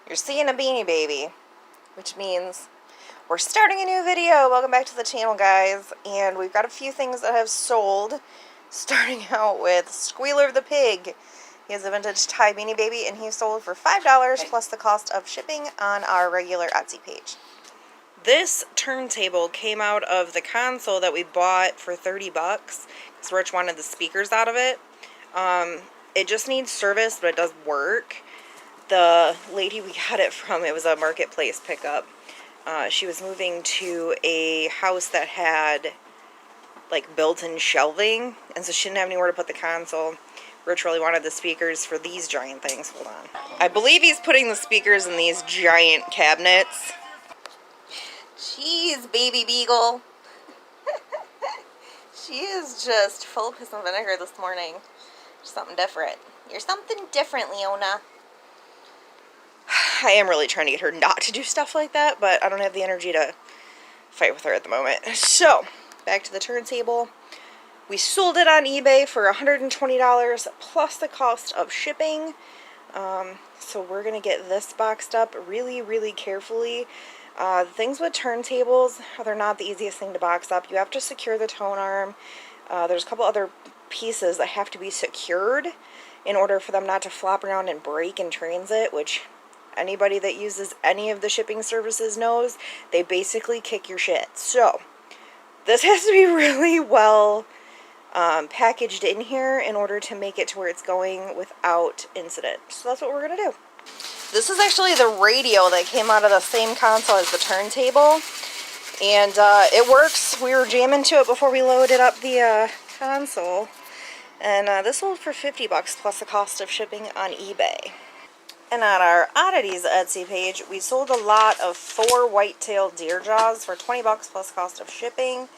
You're seeing a Beanie Baby, which means we're starting a new video. Welcome back to the channel, guys. And we've got a few things that have sold, starting out with Squealer the Pig. He has a vintage Thai Beanie Baby, and he sold for $5 plus the cost of shipping on our regular Etsy page. This turntable came out of the console that we bought for 30 bucks because Rich wanted the speakers out of it. It just needs service, but it does work. The lady we got it from, it was a marketplace pickup. She was moving to a house that had like built-in shelving, and so she didn't have anywhere to put the console. Rich really wanted the speakers for these giant things. Hold on. I believe he's putting the speakers in these giant cabinets. Jeez, baby beagle. She is just full of piss and vinegar this morning. Something different. You're something different, Leona. I am really trying to get her not to do stuff like that, but I don't have the energy to fight with her at the moment. So, back to the turntable. We sold it on eBay for $120 plus the cost of shipping. So we're going to get this boxed up really, really carefully. Things with turntables, they're not the easiest thing to box up. You have to secure the tone arm. There's a couple other pieces that have to be secured in order for them not to flop around and break in transit, which anybody that uses any of the shipping services knows. They basically kick your shit. So this has to be really well packaged in here in order to make it to where it's going without incident. So that's what we're going to do. This is actually the radio that came out of the same console as the turntable. And it works. We were jamming to it before we loaded up the console. And this sold for 50 bucks plus the cost of shipping on eBay. And on our oddities Etsy page, we sold a lot of 4 white-tailed deer jaws for 20 bucks plus cost of shipping.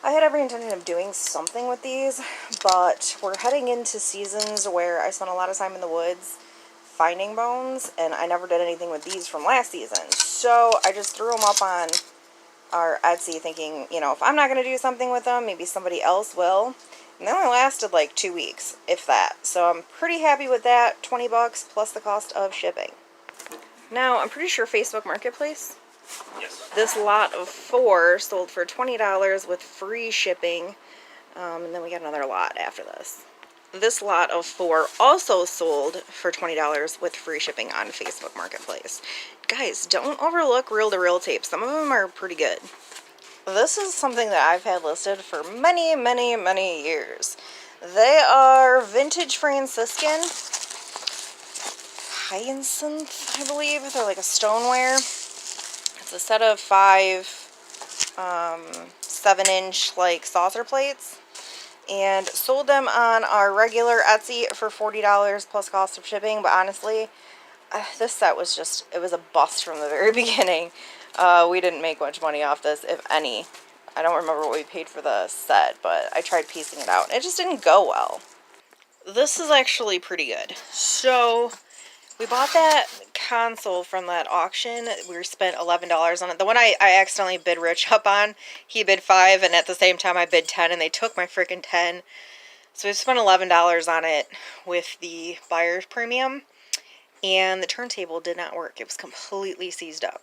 I had every intention of doing something with these, but we're heading into seasons where I spent a lot of time in the woods finding bones, and I never did anything with these from last season. So I just threw them up on our Etsy thinking, you know, if I'm not going to do something with them, maybe somebody else will. And they only lasted like 2 weeks, if that. So I'm pretty happy with that. 20 bucks plus the cost of shipping. Now, I'm pretty sure Facebook Marketplace. Yes. This lot of 4 sold for $20 with free shipping. And then we got another lot after this. This lot of 4 also sold for $20 with free shipping on Facebook Marketplace. Guys, don't overlook reel-to-reel tapes. Some of them are pretty good. This is something that I've had listed for many, many, many years. They are vintage Franciscan hyacinth, I believe. They're like a stoneware. It's a set of 5 7-inch like saucer plates. And sold them on our regular Etsy for $40 plus cost of shipping. But honestly, this set was just, it was a bust from the very beginning. We didn't make much money off this, if any. I don't remember what we paid for the set, but I tried piecing it out. It just didn't go well. This is actually pretty good. So, we bought that console from that auction. We spent $11 on it. The one I accidentally bid Rich up on, he bid 5, and at the same time I bid 10, and they took my freaking 10. So we spent $11 on it with the buyer's premium, and the turntable did not work. It was completely seized up.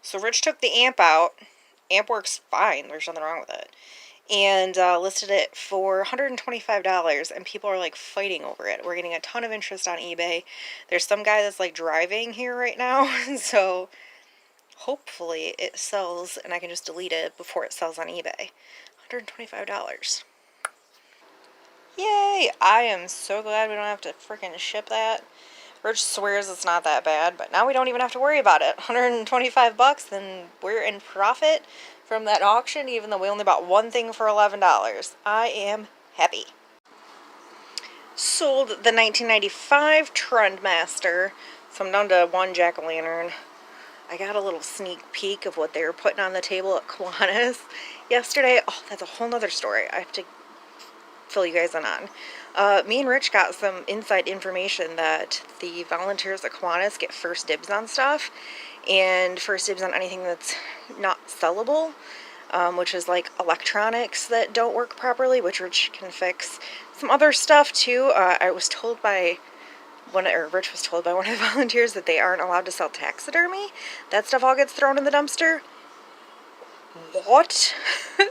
So Rich took the amp out. Amp works fine. There's nothing wrong with it. And listed it for $125, and people are like fighting over it. We're getting a ton of interest on eBay. There's some guy that's like driving here right now, so hopefully it sells and I can just delete it before it sells on eBay. $125. Yay! I am so glad we don't have to freaking ship that. Rich swears it's not that bad, but now we don't even have to worry about it. 125 bucks, and we're in profit from that auction, even though we only bought one thing for $11. I am happy. Sold the 1995 Trendmaster, so I'm down to 1 jack-o'-lantern. I got a little sneak peek of what they were putting on the table at Kiwanis yesterday. Oh, that's a whole nother story I have to fill you guys in on. Me and Rich got some inside information that the volunteers at Kiwanis get first dibs on stuff, and first dibs on anything that's not sellable, which is like electronics that don't work properly, which Rich can fix. Some other stuff too. I was told by Rich was told by one of the volunteers that they aren't allowed to sell taxidermy. That stuff all gets thrown in the dumpster. What?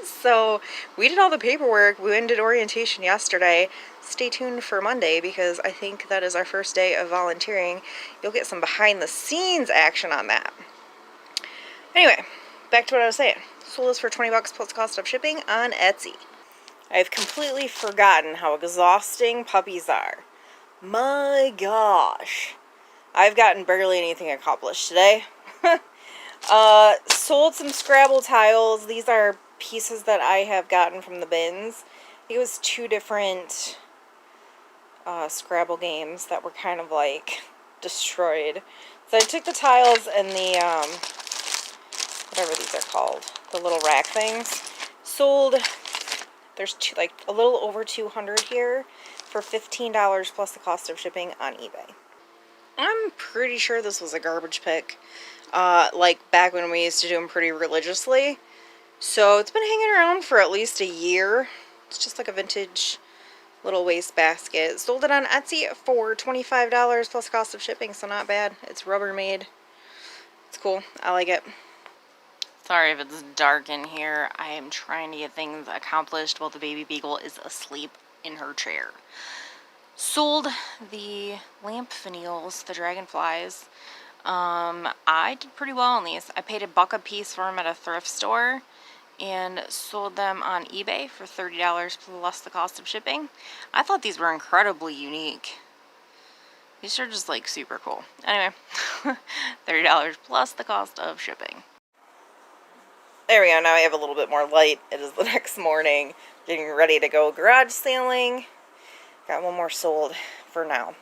So we did all the paperwork. We ended orientation yesterday. Stay tuned for Monday because I think that is our first day of volunteering. You'll get some behind the scenes action on that. Anyway, back to what I was saying. Sold this for 20 bucks plus cost of shipping on Etsy. I've completely forgotten how exhausting puppies are. My gosh. I've gotten barely anything accomplished today. Sold some Scrabble tiles. These are pieces that I have gotten from the bins. I think it was 2 different Scrabble games that were kind of like destroyed. So I took the tiles and the, whatever these are called, the little rack things. Sold, there's like a little over 200 here for $15 plus the cost of shipping on eBay. I'm pretty sure this was a garbage pick. Like back when we used to do them pretty religiously. So it's been hanging around for at least a year. It's just like a vintage little waste basket. Sold it on Etsy for $25 plus cost of shipping, so not bad. It's Rubbermaid. It's cool. I like it. Sorry if it's dark in here. I am trying to get things accomplished while the baby beagle is asleep in her chair. Sold the lamp finials, the dragonflies. I did pretty well on these. I paid $1 a piece for them at a thrift store and sold them on eBay for $30 plus the cost of shipping. I thought these were incredibly unique. These are just like super cool. Anyway, $30 plus the cost of shipping. There we go. Now I have a little bit more light. It is the next morning. Getting ready to go garage sailing. Got one more sold for now.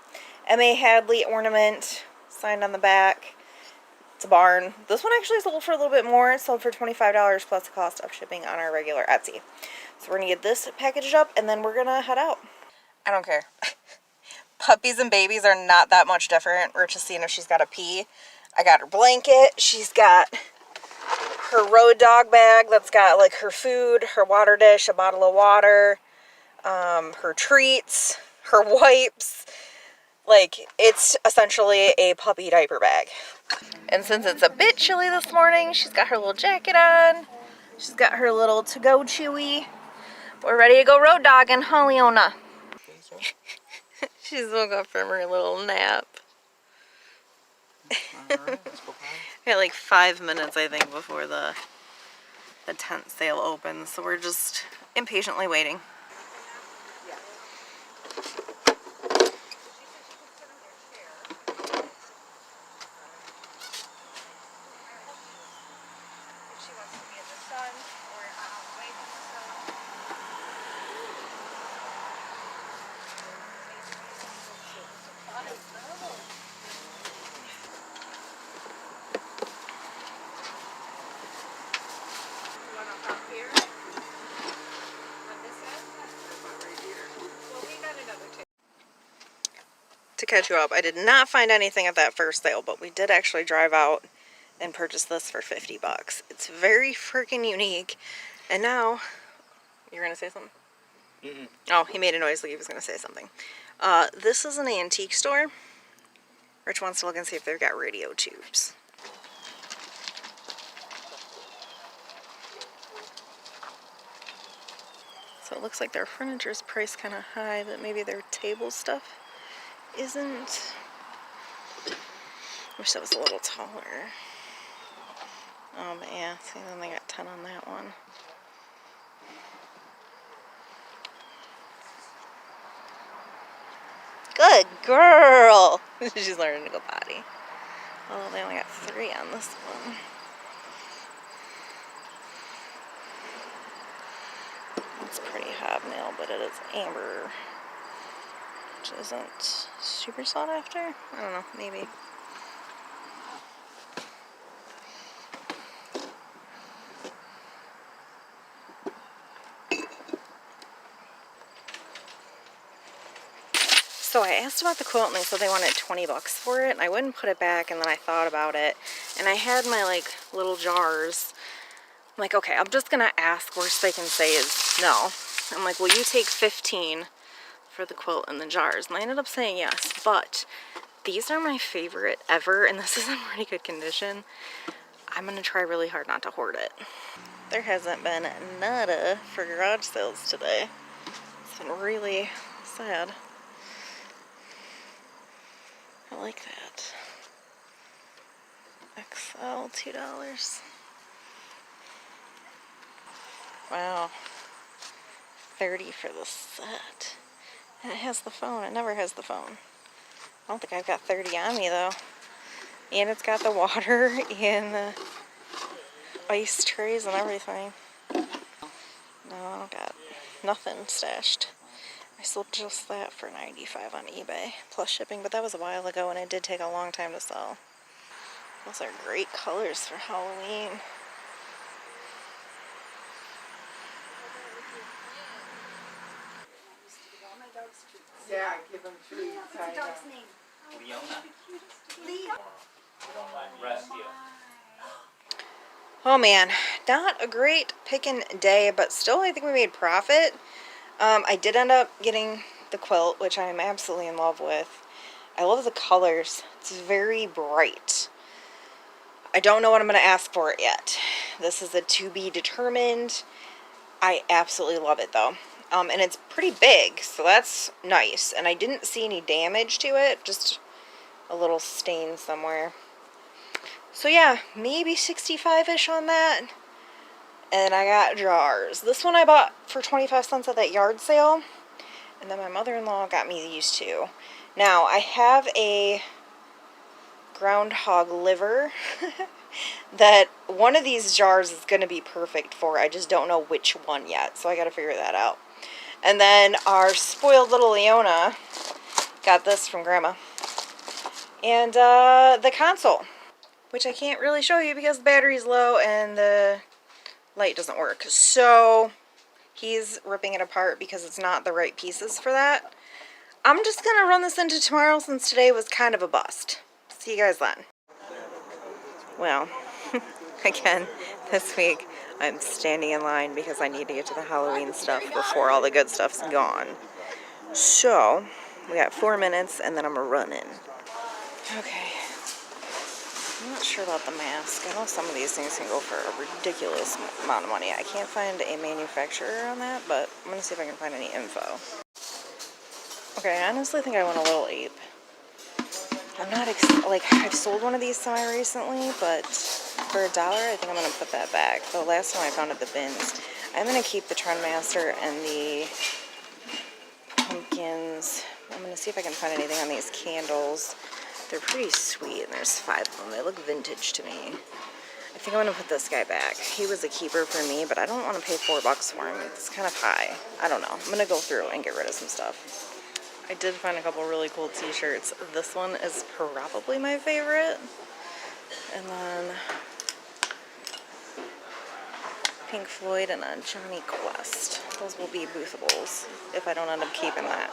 M.A. Hadley ornament. Signed on the back. It's a barn. This one actually sold for a little bit more. It sold for $25 plus the cost of shipping on our regular Etsy. So we're going to get this packaged up and then we're going to head out. I don't care. Puppies and babies are not that much different. We're just seeing if she's got a pee. I got her blanket. She's got her road dog bag that's got like her food, her water dish, a bottle of water, her treats, her wipes. Like, it's essentially a puppy diaper bag. And since it's a bit chilly this morning, she's got her little jacket on. She's got her little to-go chewy. We're ready to go road dogging, huh, Leona? She's woke up from her little nap. We got like 5 minutes, I think, before the tent sale opens, so we're just impatiently waiting. To catch you up, I did not find anything at that first sale, but we did actually drive out and purchase this for 50 bucks. It's very freaking unique. And now, you're gonna say something? Mm-mm. Oh, he made a noise like he was gonna say something. This is an antique store. Rich wants to look and see if they've got radio tubes. So it looks like their furniture is priced kind of high, but maybe their table stuff isn't. Wish that was a little taller. Oh, but yeah, see, then they got 10 on that one. Good girl! She's learning to go potty. Although they only got 3 on this one. It's pretty hobnail, but it is amber. Which isn't super sought after. I don't know, maybe. So I asked about the quote and they said they wanted 20 bucks for it, and I wouldn't put it back, and then I thought about it, and I had my like little jars. I'm like, okay, I'm just gonna ask. Worst they can say is no. I'm like, will you take 15 for the quilt and the jars, and I ended up saying yes, but these are my favorite ever, and this is in pretty good condition. I'm gonna try really hard not to hoard it. There hasn't been nada for garage sales today. It's been really sad. I like that. XL, $2. Wow. $30 for the set. And it has the phone. It never has the phone. I don't think I've got 30 on me though. And it's got the water and the ice trays and everything. No, I don't got nothing stashed. I sold just that for $95 on eBay, plus shipping, but that was a while ago and it did take a long time to sell. Those are great colors for Halloween. Yeah, give him treats. What's the dog's name? Leona. Rescue. Oh man, not a great Pickin day, but still I think we made profit. I did end up getting the quilt, which I'm absolutely in love with. I love the colors. It's very bright. I don't know what I'm going to ask for it yet. This is a to be determined. I absolutely love it though. And it's pretty big, so that's nice. And I didn't see any damage to it, just a little stain somewhere. So yeah, maybe 65-ish on that. And I got jars. This one I bought for 25 cents at that yard sale. And then my mother-in-law got me these two. Now, I have a groundhog liver that one of these jars is going to be perfect for. I just don't know which one yet, so I got to figure that out. And then our spoiled little Leona got this from Grandma. And the console, which I can't really show you because the battery's low and the light doesn't work. So he's ripping it apart because it's not the right pieces for that. I'm just going to run this into tomorrow since today was kind of a bust. See you guys then. Well, again, this week I'm standing in line because I need to get to the Halloween stuff before all the good stuff's gone. So, we got 4 minutes and then I'm running. Okay. I'm not sure about the mask. I know some of these things can go for a ridiculous amount of money. I can't find a manufacturer on that, but I'm going to see if I can find any info. Okay, I honestly think I went a little ape. I'm not, like, I've sold one of these semi-recently, but for $1, I think I'm going to put that back. The last time I found it, the bins. I'm going to keep the Trendmaster and the pumpkins. I'm going to see if I can find anything on these candles. They're pretty sweet, and there's 5 of them. They look vintage to me. I think I'm going to put this guy back. He was a keeper for me, but I don't want to pay $4 for him. It's kind of high. I don't know. I'm going to go through and get rid of some stuff. I did find a couple really cool t-shirts. This one is probably my favorite. And then Pink Floyd and a Johnny Quest. Those will be boothables if I don't end up keeping that.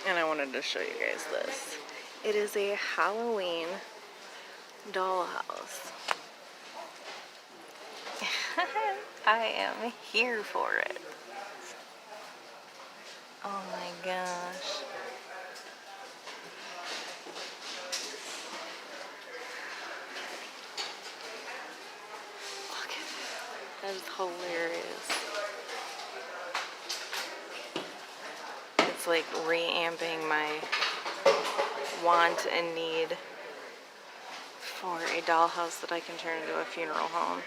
And I wanted to show you guys this. It is a Halloween dollhouse. I am here for it. Oh my gosh. Look at that. That is hilarious. It's like reamping my want and need for a dollhouse that I can turn into a funeral home.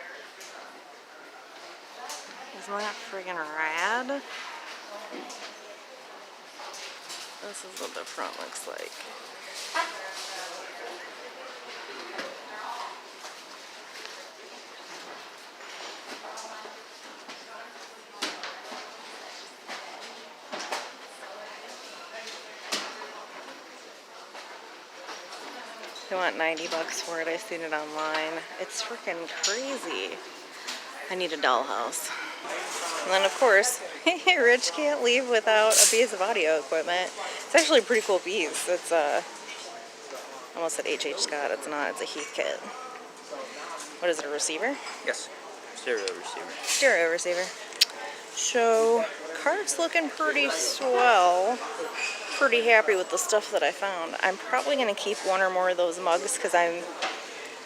Isn't that friggin' rad? This is what the front looks like. They want $90 for it. I seen it online. It's freaking crazy. I need a dollhouse. And then, of course, Rich can't leave without a piece of audio equipment. It's actually a pretty cool piece. It's almost said H.H. Scott. It's not. It's a Heath kit. What is it, a receiver? Yes. Stereo receiver. Stereo receiver. So cart's looking pretty swell. Pretty happy with the stuff that I found. I'm probably going to keep one or more of those mugs because I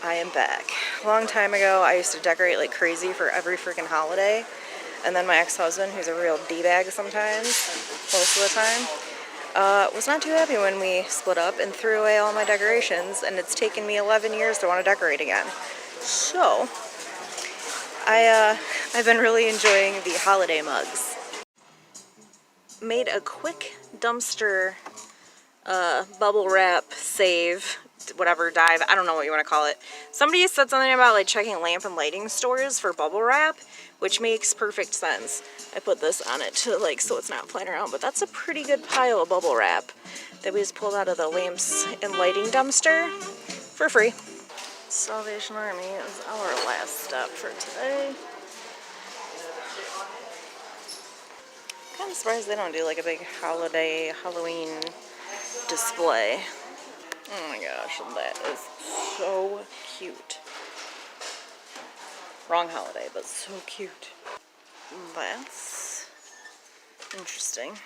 am back. A long time ago, I used to decorate like crazy for every freaking holiday. And then my ex-husband, who's a real D-bag sometimes, most of the time, was not too happy when we split up and threw away all my decorations. And it's taken me 11 years to want to decorate again. So, I've been really enjoying the holiday mugs. Made a quick dumpster bubble wrap save, whatever, dive, I don't know what you want to call it. Somebody said something about like checking lamp and lighting stores for bubble wrap, which makes perfect sense. I put this on it to like so it's not flying around, but that's a pretty good pile of bubble wrap that we just pulled out of the lamps and lighting dumpster for free. Salvation Army is our last stop for today. Kind of surprised they don't do like a big holiday Halloween display. Oh my gosh, that is so cute. Wrong holiday, but so cute. That's interesting.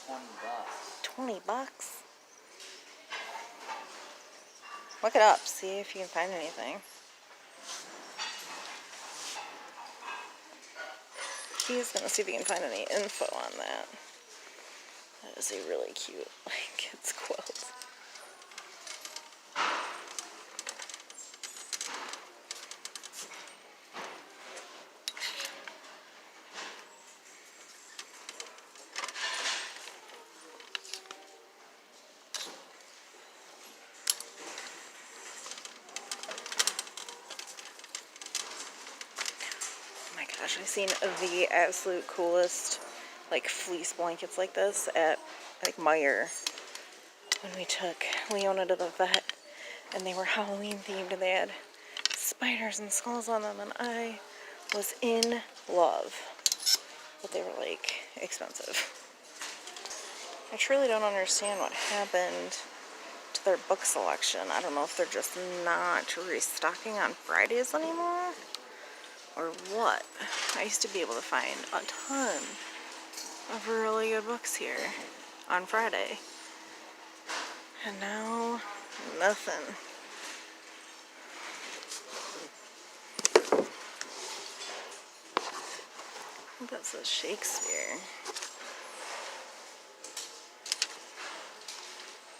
20 bucks. 20 bucks? Look it up, see if you can find anything. He's gonna see if he can find any info on that. That is a really cute, like, kids quilt. Oh my gosh, I've seen the absolute coolest like fleece blankets like this at like Meijer when we took Leona to the vet, and they were Halloween themed and they had spiders and skulls on them, and I was in love, but they were like expensive. I truly don't understand what happened to their book selection. I don't know if they're just not restocking on Fridays anymore or what. I used to be able to find a ton of really good books here on Friday. And now, nothing. I think that says Shakespeare.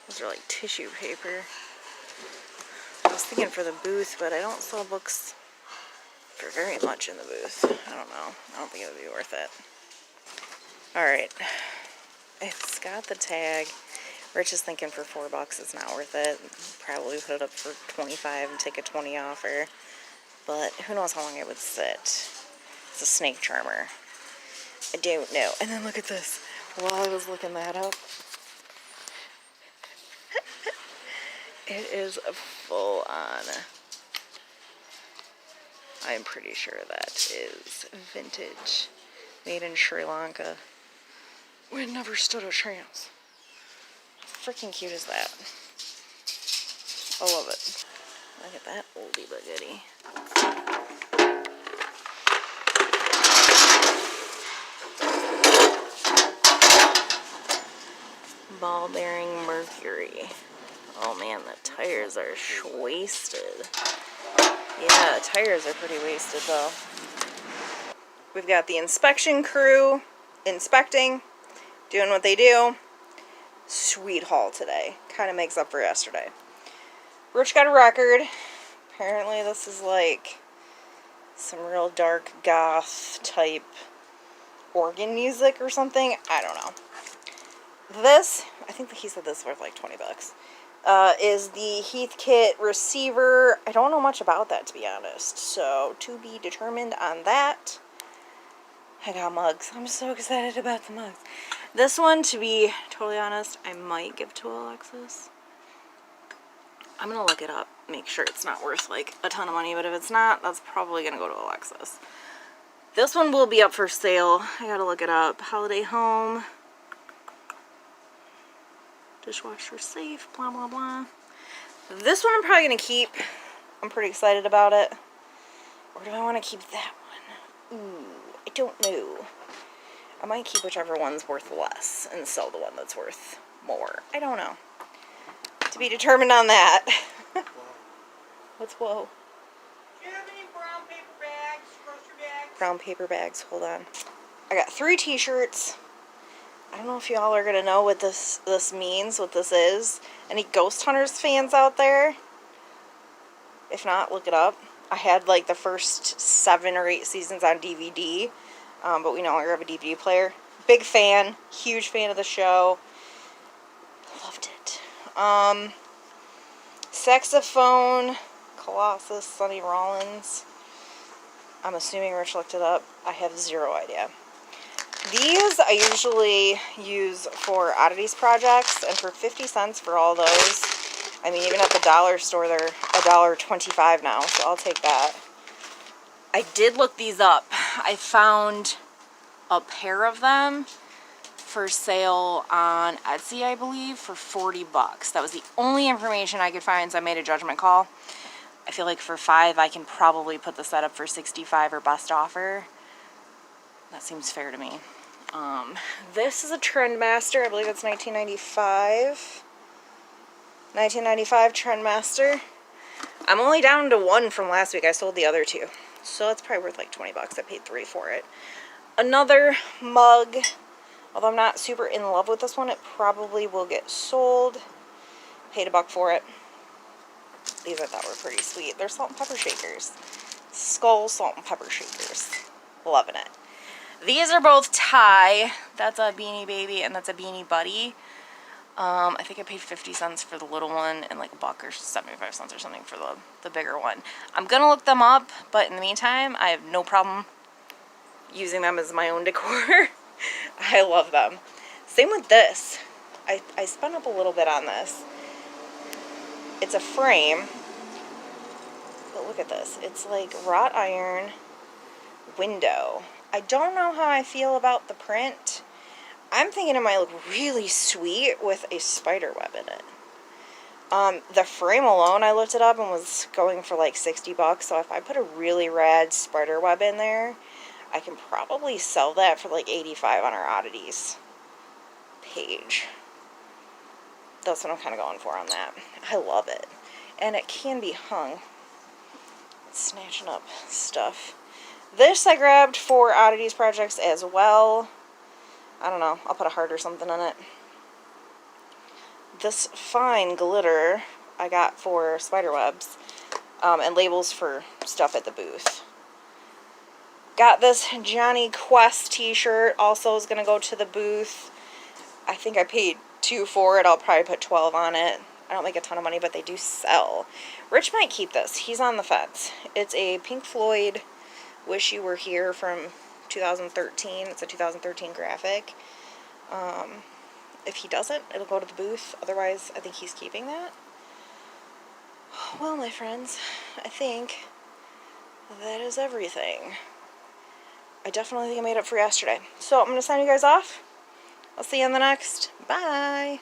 Those are like tissue paper. I was thinking for the booth, but I don't sell books for very much in the booth. I don't know. I don't think it would be worth it. Alright. It's got the tag. Rich is thinking for $4 it's not worth it. Probably put it up for 25 and take a 20 offer. But who knows how long it would sit. It's a snake charmer. I don't know. And then look at this. While I was looking that up, it is full on. I'm pretty sure that is vintage. Made in Sri Lanka. We never stood a chance. How freaking cute is that? I love it. Look at that oldie but goodie. Ball bearing Mercury. Oh man, the tires are wasted. Yeah, the tires are pretty wasted though. We've got the inspection crew inspecting, doing what they do. Sweet haul today. Kind of makes up for yesterday. Rich got a record. Apparently this is like some real dark goth type organ music or something. I don't know. This, I think he said this is worth like 20 bucks. Is the Heathkit receiver. I don't know much about that, to be honest. So, to be determined on that. I got mugs. I'm so excited about the mugs. This one, to be totally honest, I might give to Alexis. I'm going to look it up, make sure it's not worth like a ton of money, but if it's not, that's probably going to go to Alexis. This one will be up for sale. I got to look it up. Holiday Home. Dishwasher safe, blah, blah, blah. This one I'm probably going to keep. I'm pretty excited about it. Or do I want to keep that one? Ooh, I don't know. I might keep whichever one's worth less and sell the one that's worth more. I don't know. To be determined on that. What's whoa? Do you have any brown paper bags, grocery bags? Brown paper bags. Hold on. I got 3 t-shirts. I don't know if y'all are going to know what this means, what this is. Any Ghost Hunters fans out there? If not, look it up. I had like the first 7 or 8 seasons on DVD, but we no longer have a DVD player. Big fan, huge fan of the show. Loved it. Saxophone, Colossus, Sonny Rollins. I'm assuming Rich looked it up. I have 0 idea. These I usually use for oddities projects, and for 50 cents for all those. I mean, even at the dollar store, they're $1.25 now, so I'll take that. I did look these up. I found a pair of them for sale on Etsy, I believe, for 40 bucks. That was the only information I could find, so I made a judgment call. I feel like for $5, I can probably put the set up for $65 or best offer. That seems fair to me. This is a Trendmaster. I believe it's 1995. 1995 Trendmaster. I'm only down to 1 from last week. I sold the other 2. So it's probably worth like 20 bucks. I paid 3 for it. Another mug. Although I'm not super in love with this one, it probably will get sold. Paid $1 for it. These I thought were pretty sweet. They're salt and pepper shakers. Skull salt and pepper shakers. Loving it. These are both Thai. That's a Beanie Baby and that's a Beanie Buddy. I think I paid 50 cents for the little one and like $1 or 75 cents or something for the bigger one. I'm gonna look them up, but in the meantime, I have no problem using them as my own decor. I love them. Same with this. I spun up a little bit on this. It's a frame, but look at this. It's like wrought iron window. I don't know how I feel about the print. I'm thinking it might look really sweet with a spider web in it. The frame alone, I looked it up and was going for like 60 bucks. So if I put a really rad spider web in there, I can probably sell that for like 85 on our oddities page. That's what I'm kind of going for on that. I love it. And it can be hung. It's snatching up stuff. This I grabbed for oddities projects as well. I don't know. I'll put a heart or something in it. This fine glitter I got for spider webs and labels for stuff at the booth. Got this Johnny Quest t-shirt. Also is going to go to the booth. I think I paid $2 for it. I'll probably put 12 on it. I don't make a ton of money, but they do sell. Rich might keep this. He's on the fence. It's a Pink Floyd Wish You Were Here from 2013. It's a 2013 graphic. If he doesn't, it'll go to the booth. Otherwise, I think he's keeping that. Well, my friends, I think that is everything. I definitely think I made up for yesterday. So I'm going to sign you guys off. I'll see you in the next. Bye.